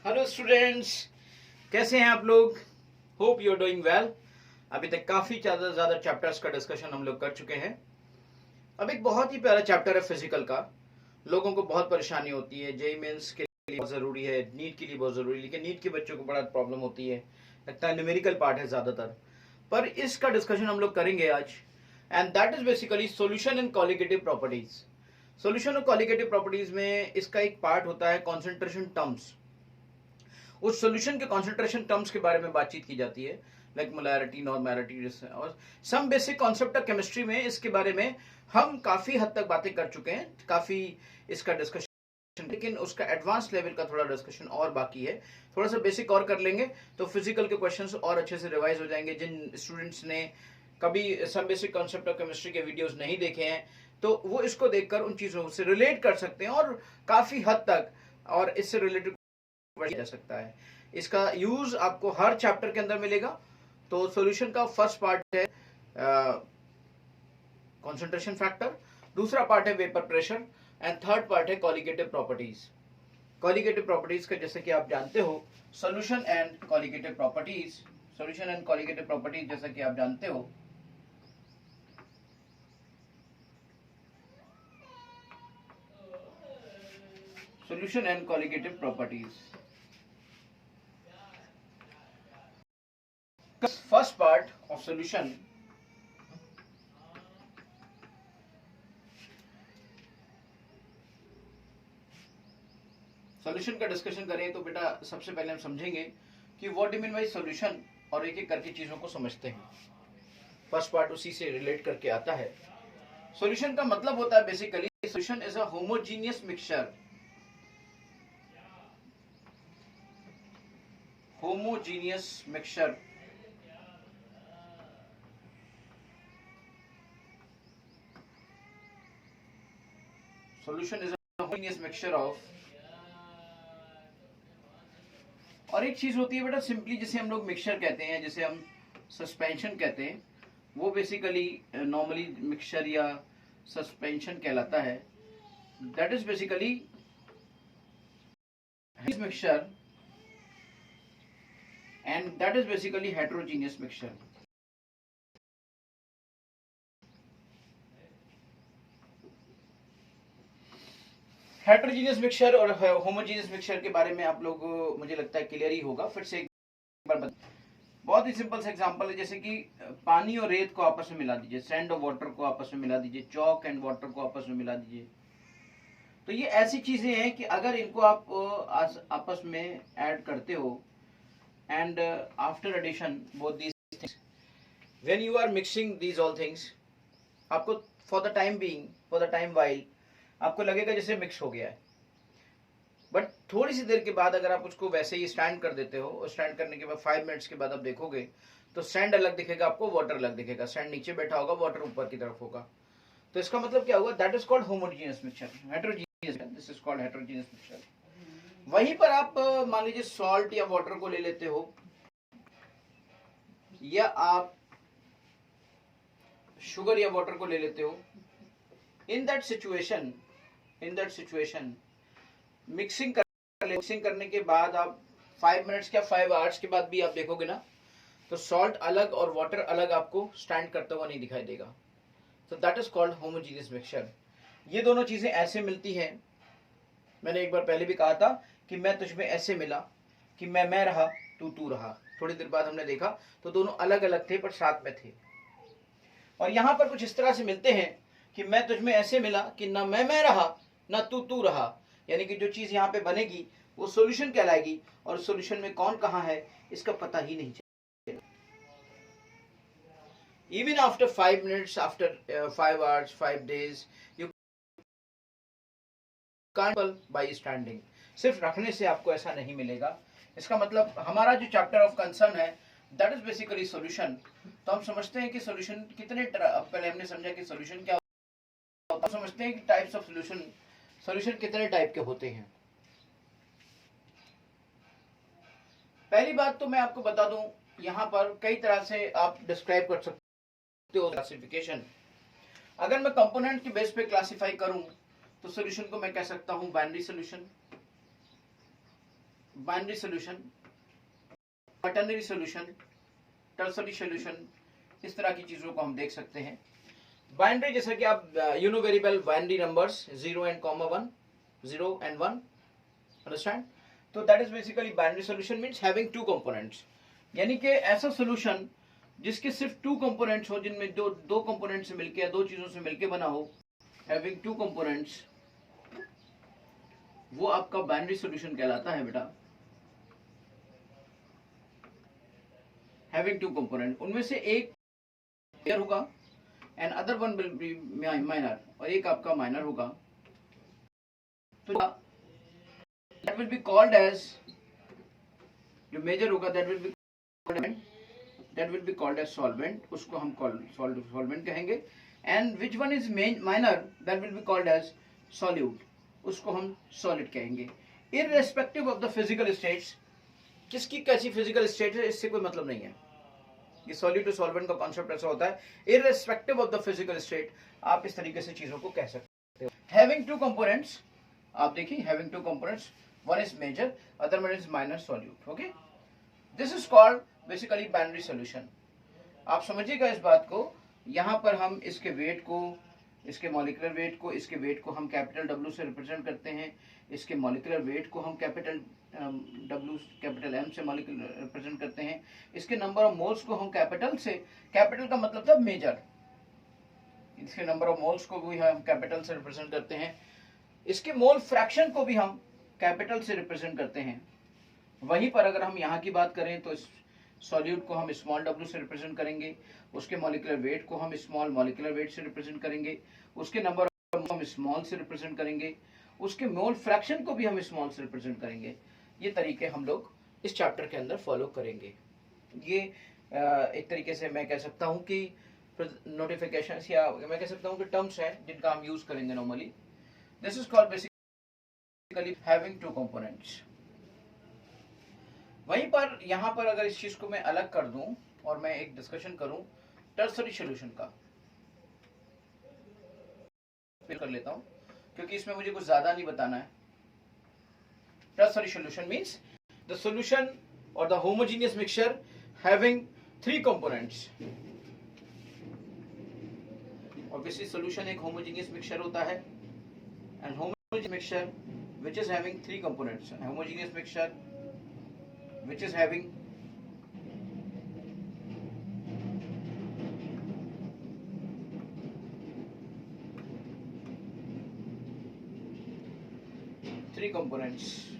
Hello students, कैसे हैं आप लोग? Hope you are doing well. अभी तक काफी ज्यादा चैप्टर्स का डिस्कशन हम लोग कर चुके हैं। अब एक बहुत ही प्यारा चैप्टर है फिजिकल का। लोगों को बहुत परेशानी होती है, जेई मेंस के लिए बहुत जरूरी है, नीट के लिए बहुत जरूरी है, लेकिन नीट के बच्चों को बड़ा प्रॉब्लम होती है, लगता है न्यूमेरिकल पार्ट है ज्यादातर। पर इसका डिस्कशन हम लोग करेंगे आज, and that is basically solution and colligative properties. Solution और कॉलिगेटिव प्रॉपर्टीज में इसका एक पार्ट होता है कॉन्सेंट्रेशन टर्म्स। उस सॉल्यूशन के कॉन्सेंट्रेशन टर्म्स के बारे में बातचीत की जाती है, लाइक मोलैरिटी, नॉर्मैलिटी और some basic concept of chemistry में इसके बारे में हम काफी हद तक बातें कर चुके हैं, काफी इसका डिस्कशन, लेकिन उसका एडवांस लेवल का थोड़ा डिस्कशन और बाकी है। थोड़ा सा बेसिक और कर लेंगे तो फिजिकल के क्वेश्चंस और अच्छे से रिवाइज हो जाएंगे। जिन स्टूडेंट्स ने कभी some basic concept of chemistry के वीडियोस नहीं देखे हैं तो वो इसको देखकर उन चीजों से रिलेट कर सकते हैं और काफी हद तक और इससे रिलेटेड जा सकता है। इसका यूज आपको हर चैप्टर के अंदर मिलेगा। तो सॉल्यूशन का फर्स्ट पार्ट है कंसंट्रेशन फैक्टर, दूसरा पार्ट है vapour pressure and third part है कॉलिगेटिव प्रॉपर्टीज। कॉलिगेटिव प्रॉपर्टीज का जैसे कि आप जानते हो, solution and colligative properties, solution and colligative properties जैसा कि आप जानते हो, solution and colligative properties. First part of solution solution का डिस्कशन करें तो बेटा सबसे पहले हम समझेंगे कि what do mean by solution, और एक एक करके चीजों को समझते हैं। फर्स्ट पार्ट उसी से रिलेट करके आता है। सॉल्यूशन का मतलब होता है basically solution is a homogeneous mixture, homogeneous mixture solution is a homogeneous mixture of। और एक चीज होती है बेटा सिंपली, जिसे हम लोग मिक्सचर कहते हैं, जिसे हम सस्पेंशन कहते हैं, वो बेसिकली नॉर्मली मिक्सचर या सस्पेंशन कहलाता है। That is basically mixture and that is basically heterogeneous mixture. Heterogeneous mixture और होमोजीनियस मिक्सचर के बारे में आप लोग मुझे लगता है क्लियर ही होगा। फिर से एक बार बहुत ही सिंपल सा एग्जांपल है, जैसे कि पानी और रेत को आपस में मिला दीजिए, सैंड और वाटर को आपस में मिला दीजिए, चॉक एंड वाटर को आपस में मिला दीजिए। तो ये ऐसी चीजें हैं कि अगर इनको आप आपस में ऐड करते हो and after addition both these things, when you are mixing these all things, आपको for the time being, for the time while आपको लगेगा जैसे मिक्स हो गया है। बट थोड़ी सी देर के बाद अगर आप उसको वैसे ही स्टैंड कर देते हो, और स्टैंड करने के बाद 5 मिनट्स के बाद आप देखोगे तो सैंड अलग दिखेगा आपको, वाटर अलग दिखेगा। सैंड नीचे बैठा होगा, वाटर ऊपर की तरफ होगा। तो इसका मतलब क्या हुआ? That is called homogeneous mixture, heterogeneous, this is called heterogeneous mixture. वहीं पर आप मान लीजिए सॉल्ट या वाटर को ले लेते हो, या आप शुगर या वाटर को ले लेते हो। इन दैट सिचुएशन मिक्सिंग करने के बाद आप 5 मिनट्स क्या 5 आवर्स के बाद भी आप देखोगे ना, तो सॉल्ट अलग और वाटर अलग आपको स्टैंड करता हुआ नहीं दिखाई देगा। तो that is called homogeneous mixture. ये दोनों चीजें ऐसे मिलती हैं। मैंने एक बार पहले भी कहा था कि मैं तुझमें ऐसे मिला कि मैं रहा तू रहा। थोड़ी देर बाद हमने देखा तो दोनों अलग अलग थे पर साथ में थे। और यहां पर कुछ इस तरह से मिलते हैं कि मैं तुझमें ऐसे मिला कि ना मैं रहा ना तू रहा, यानी कि जो चीज यहाँ पे बनेगी वो सॉल्यूशन कहलाएगी, और सॉल्यूशन में कौन कहाँ है इसका पता ही नहीं चलेगा। Even after 5 minutes, after 5 hours, 5 days, you can't buy standing. सिर्फ रखने से आपको ऐसा नहीं मिलेगा। इसका मतलब हमारा जो चैप्टर ऑफ कंसर्न है दैट इज बेसिकली सॉल्यूशन। तो हम समझते हैं कि सॉल्यूशन कितने, पहले हमने समझा कि सॉल्यूशन क्या होता है, समझते हैं कि टाइप्स ऑफ सॉल्यूशन कितने टाइप के होते हैं। पहली बात तो मैं आपको बता दूं, यहां पर कई तरह से आप डिस्क्राइब कर सकते हो क्लासिफिकेशन। अगर मैं कंपोनेंट के बेस पे क्लासिफाई करूं तो सॉल्यूशन को मैं कह सकता हूं binary solution, binary solution, quaternary solution, tertiary solution, इस तरह की चीजों को हम देख सकते हैं। बाइनरी जैसा कि आप you know very well binary numbers 0 and 1, 0 and 1, understand. तो that is basically binary solution means having two components, यानी कि ऐसा सॉल्यूशन जिसके सिर्फ टू कंपोनेंट्स हो, जिनमें दो कंपोनेंट से मिलके या दो चीजों से मिलके बना हो, हैविंग टू कंपोनेंट्स, वो आपका बाइनरी सॉल्यूशन कहलाता है बेटा। हैविंग टू कंपोनेंट, उनमें से एक मेजर होगा and other one will be minor, और एक आपका माइनर होगा। तो that will be called as, जो मेजर होगा that will be called as solvent, उसको हम सॉल्वेंट कहेंगे। And which one is minor that will be called as solute, उसको हम सॉलिड कहेंगे। Irrespective of the physical states, किसकी कैसी फिजिकल स्टेट है इससे कोई मतलब नहीं है। ये सॉल्यूट और सॉल्वेंट का कॉन्सेप्ट ऐसा होता है, irrespective of the physical state, आप इस तरीके से चीजों को कह सकते हो। हैविंग टू कंपोनेंट्स, आप देखिए having two components, one is major other one is minor solute. Okay, this is called basically binary solution. आप समझिएगा इस बात को, यहां पर हम इसके वेट को, इसके मॉलिक्यूलर वेट को, इसके वेट को हम कैपिटल W से रिप्रेजेंट करते हैं, इसके मॉलिक्यूलर वेट को हम कैपिटल W कैपिटल M से मॉलिक्यूलर रिप्रेजेंट करते हैं, इसके नंबर ऑफ मोल्स को हम कैपिटल से, कैपिटल का मतलब था मेजर, इसके नंबर ऑफ मोल्स को भी हम कैपिटल से रिप्रेजेंट करते हैं, इसके मोल फ्रैक्शन को भी हम कैपिटल से रिप्रेजेंट करते हैं। वहीं पर अगर हम यहाँ की बात करें तो सॉल्यूट को हम स्मॉल w से रिप्रेजेंट करेंगे, उसके मॉलिक्यूलर वेट को हम स्मॉल मॉलिक्यूलर वेट से रिप्रेजेंट करेंगे, उसके नंबर हम स्मॉल से रिप्रेजेंट करेंगे, उसके मोल फ्रैक्शन को भी हम स्मॉल से रिप्रेजेंट करेंगे। ये तरीके हम लोग इस चैप्टर के अंदर फॉलो करेंगे। ये एक तरीके से मैं कह सकता हूँ कि नोटिफिकेशन या मैं कह सकता हूँ कि टर्म्स है जिनका हम यूज करेंगे normally. This is called basically having two components. वहीं पर यहां पर अगर इस चीज को मैं अलग कर दूं और मैं एक डिस्कशन करूं टर्सरी सॉल्यूशन का, कर लेता हूं क्योंकि इसमें मुझे कुछ ज्यादा नहीं बताना है। Tertiary solution means the solution और the homogeneous mixture having three components. Obviously solution एक होमोजेनियस मिक्सचर होता है and homogeneous mixture which is having three components, homogeneous mixture which is having three components.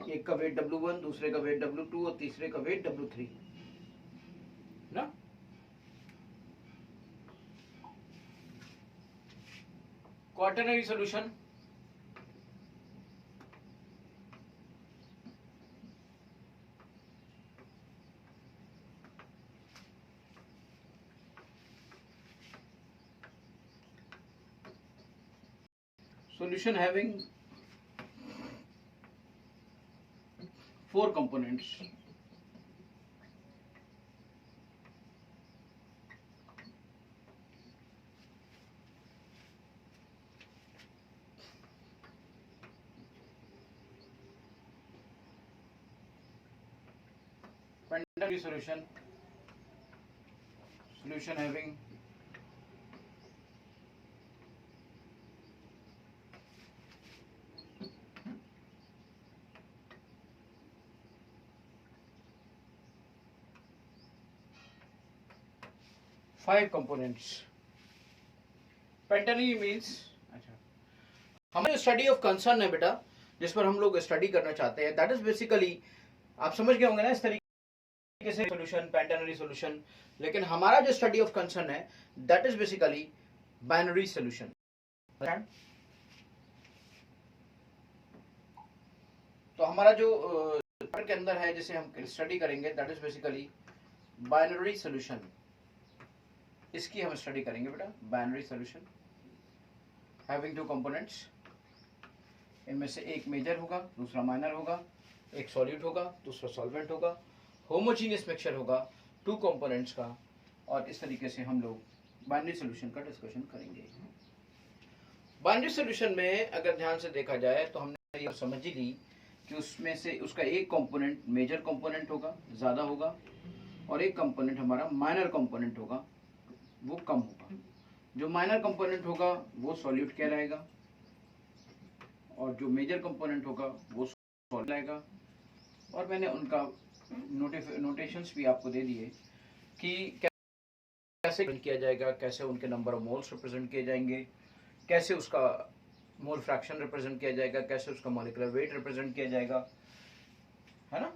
एक का वेट W1, दूसरे का wait W2 और तीसरे का वेट W3 ना। Quaternary solution, solution having four components. Quaternary solution having five components. पेंटानी means, अच्छा हमारे स्टडी ऑफ कंसर्न है बेटा जिस पर हम लोग स्टडी करना चाहते हैं, दैट इज बेसिकली, आप समझ गए होंगे ना इस तरीके से सॉल्यूशन, पेंटानरी सॉल्यूशन। लेकिन हमारा जो स्टडी ऑफ कंसर्न है that is basically binary solution. तो हमारा जो के अंदर है जिसे हम स्टडी करेंगे that is basically binary solution, इसकी हम स्टडी करेंगे बेटा। Binary solution having two components, इनमें से एक मेजर होगा, दूसरा माइनर होगा, एक सॉल्यूट होगा, दूसरा सॉल्वेंट होगा, होमोजीनियस मिक्सचर होगा 2 कंपोनेंट्स का, और इस तरीके से हम लोग बाइनरी सॉल्यूशन का डिस्कशन करेंगे। बाइनरी सॉल्यूशन में अगर ध्यान से देखा जाए तो हमने ये समझ ही ली कि उसमें से उसका एक कंपोनेंट मेजर कंपोनेंट होगा, ज़्यादा होगा, और एक कंपोनेंट हमारा माइनर कंपोनेंट होगा, वो कम होगा। जो माइनर कंपोनेंट होगा वो सॉल्यूट कहलाएगा, और जो मेजर कंपोनेंट होगा वो सॉल्वेंट कहलाएगा। और मैंने उनका नोटेशंस भी आपको दे दिए कि कैसे किया जाएगा, कैसे उनके नंबर ऑफ मोल्स रिप्रेजेंट किए जाएंगे, कैसे उसका मोल फ्रैक्शन रिप्रेजेंट किया जाएगा, कैसे उसका मॉलिक्यूलर वेट रिप्रेजेंट किया जाएगा, है ना।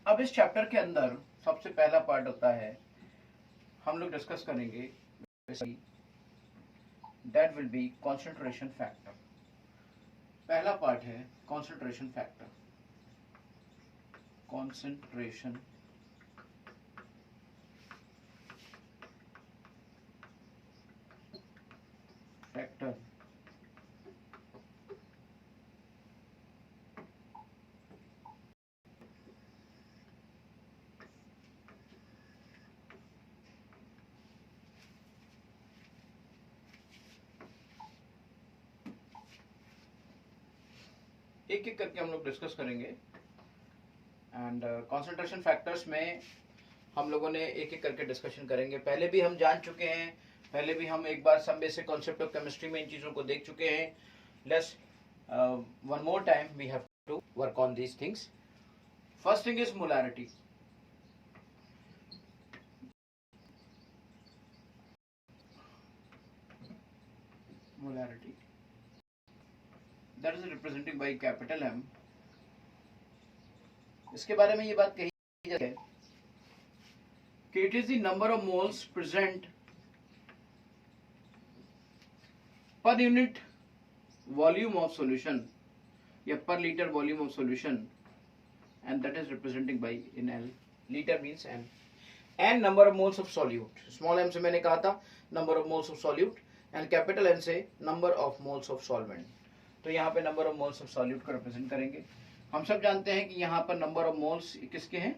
अब इस चैप्टर के अंदर सबसे पहला पार्ट होता है, हम लोग डिस्कस करेंगे that will B concentration factor. पहला पार्ट है कॉन्सेंट्रेशन फैक्टर। कॉन्सेंट्रेशन फैक्टर एक एक करके हम लोग डिस्कस करेंगे। एंड कॉन्सेंट्रेशन फैक्टर्स में हम लोगों ने एक एक करके डिस्कशन करेंगे। पहले भी हम जान चुके हैं, पहले भी हम एक बार some basic concept of chemistry में इन चीज़ों को देख चुके हैं। Let's one more time we have to work on these things. First thing is molarity. Molarity that is represented by capital M। इसके बारे में ये बात कही जाती है कि it is the number of moles present per unit volume of solution या per litre volume of solution, and that is representing by in L. Litre means n. N number of moles of solute. Small m से मैंने कहा था number of moles of solute, and capital N से number of moles of solvent. तो यहाँ पे number of moles of solute को represent करेंगे। हम सब जानते हैं कि यहाँ पर नंबर ऑफ मोल्स किसके हैं,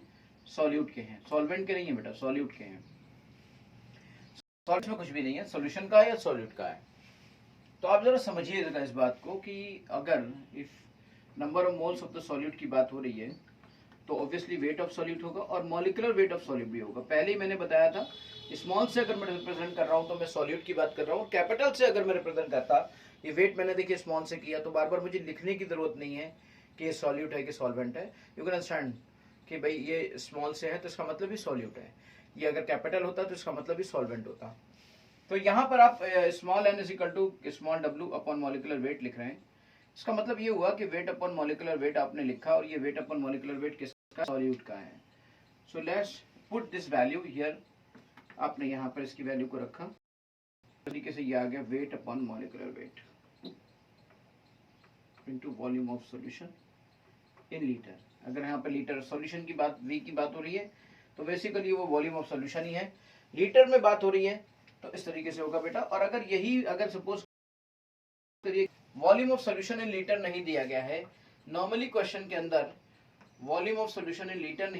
सॉल्यूट के हैं, सॉल्वेंट के नहीं है बेटा, सॉल्यूट के हैं। सॉल्यूट में कुछ भी नहीं है, सॉल्यूशन का है या सॉल्यूट का है। तो आप जरा समझिएगा इस बात को कि अगर if number of moles of the solute की बात हो रही है तो ऑब्वियसली वेट ऑफ सॉल्यूट होगा और मॉलिक्यूलर वेट ऑफ सॉल्यूट भी होगा। पहले ही मैंने बताया था, स्मॉल से अगर मैं रिप्रेजेंट कर रहा हूँ तो मैं सॉल्यूट की बात कर रहा हूँ, कैपिटल से अगर मैं रिप्रेजेंट करता, ये वेट मैंने देखिए स्मॉल से किया, तो बार बार मुझे लिखने की जरूरत नहीं है कि ये सॉल्यूट है कि सॉल्वेंट है। यू कैन अंडरस्टैंड कि भाई ये स्मॉल से है तो इसका मतलब ही सॉल्यूट है, ये अगर कैपिटल होता तो इसका मतलब ही सॉल्वेंट होता। तो यहाँ पर आप small n is equal to small डब्ल्यू अपॉन मॉलिक्यूलर वेट लिख रहे हैं। इसका मतलब ये हुआ कि वेट अपॉन मॉलिक्यूलर वेट आपने लिखा, और ये वेट अपॉन मॉलिक्यूलर वेट किसका, सॉल्यूट का है। So let's put this value here. आपने यहाँ पर इसकी वैल्यू को रखा, तरीके से ये आ गया weight upon molecular weight into volume of solution in litre. अगर यहाँ पर लीटर सॉल्यूशन की बात, वी की बात हो रही है, तो बेसिकली वो वॉल्यूम ऑफ सॉल्यूशन ही है। लीटर में बात हो रही है तो इस तरीके से होगा बेटा। और अगर यही अगर सपोज करिए volume of solution in litre नहीं दिया गया है, नॉर्मली क्वेश्चन के अंदर volume of solution in litre नहीं